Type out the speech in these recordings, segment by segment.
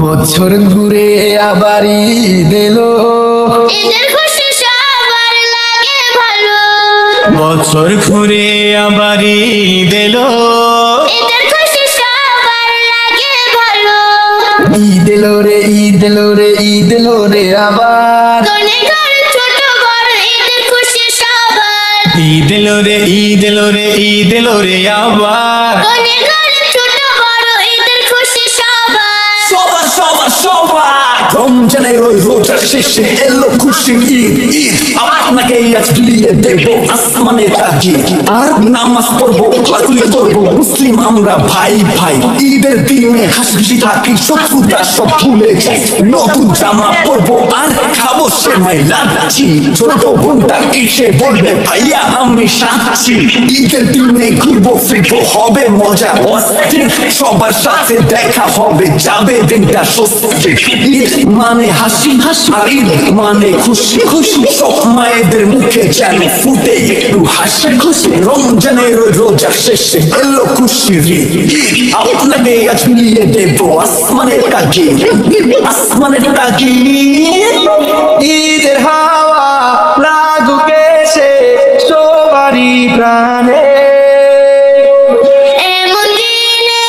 বছর ঘুরে আবার ঈদ এলো, ঈদের খুশি সবার লাগে ভালো। বছর ঘুরে আবার ঈদ এলো, ঈদের খুশি সবার লাগে ভালো। ঈদ এলো রে ঈদ এলো রে ঈদ এলো রে আবার, ধনী ঘরে ছোট বড় ঈদের খুশি সবার। ঈদ এলো রে ঈদ এলো রে ঈদ এলো রে আবার, ধনী ঘরে ছোট বড় ঈদের খুশি সবার। সবার সবার সবার রমজানের ওই রোজার শেষে এলো খুশির ঈদ। ঈদ আপনাকে আজ বিলিয়ে দেব আসমানের তাজি, আর নামাজ পড়বো তুলে ধরবো মুসলিম আমরা ভাই ভাই। ঈদের দিনে হাসি থাকি শত্রুতা সব ভুলে যাই, নতুন জামা পরবো আর খাবো সেমাই লাচ্ছি। ছোট বোনটা এসে বলবে ভাইয়া আমি সাচ্ছি। ঈদের দিনে ঘুরবো ফিরবো হবে মজা অস্থির, সবার সাথে দেখা হবে যাবে দিনটা স্বস্তি। ঈদ মানে হাসি হাসি আর ঈদ মানে খুশি খুশি, সব মায়েদের মুখে যেন ফুটে একটু হাসি খুশি। রমজানের ওই রোজা শেষে এলো খুশির ঈদ। আপনাকে আজ মিলিয়ে দেব আসমানের তাজি, আসমানের তাজি। ঈদের হাওয়া লাগুক এসে সবারই প্রাণে, এমন দিনে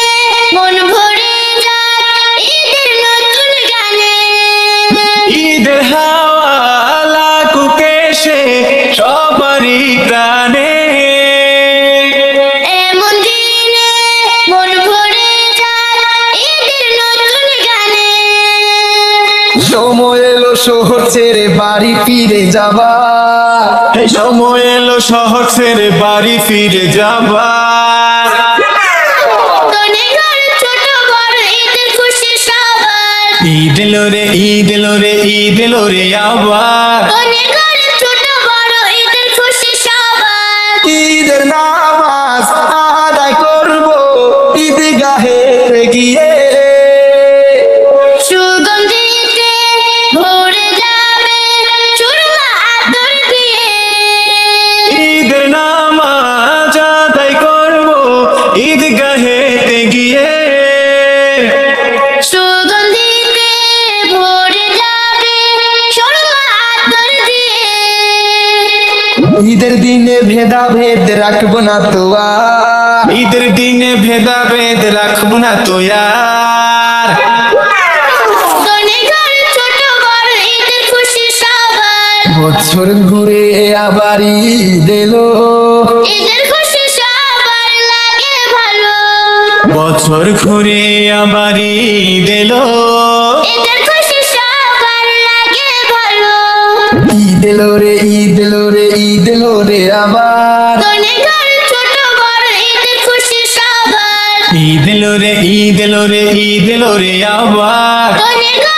মন ভরে যায় ঈদের নতুন গানে। ঈদের হাওয়া লাগুক এসে সবারই প্রাণে, এমন দিনে মন ভরে যায় ঈদের নতুন গানে। সময় এলো শহর ছেড়ে বাড়ি ফিরে যাবা, সময় এলো শহর ছেড়ে বাড়ি ফিরে যাবার। ধনী ঘরে ছোট বড় ঈদের খুশি সবার। ঈদ এলো রে ঈদ এলো রে ঈদ এলো রে আবার, ধনী ঘরে ছোট বড় ঈদের খুশি সবার। ঈদের নামাজ আদায় করবো ঈদগাহে গিয়ে, সুগন্ধিতে ভরে যাবে সুরমা আতর দিয়ে। ঈদের নামাজ আদায় করবো ঈদগাহেতে গিয়ে, সুগন্ধিতে ভরে যাবে সুরমা আতর দিয়ে। ঈদের দিনে ভেদাভেদ রাখবো না তো আর, ঈদের দিনে ভেদাভেদ রাখবো না তো আর। ধনী ঘরে ছোট বড় ঈদের খুশি সবার। বছর ঘুরে আবার ঈদ এলো, ঈদের খুশি সবার লাগে ভালো। বছর ঘুরে আবার ঈদ এলো, ঈদের খুশি সবার লাগে ভালো। ঈদ এলো রে ঈদ এলো রে ঈদ এলো রে আবার, ধনী ঘরে ছোট বড় ঈদের খুশি সবার। ঈদ এলো রে ঈদ এলো রে ঈদ এলো রে আবার, ধনী ঘরে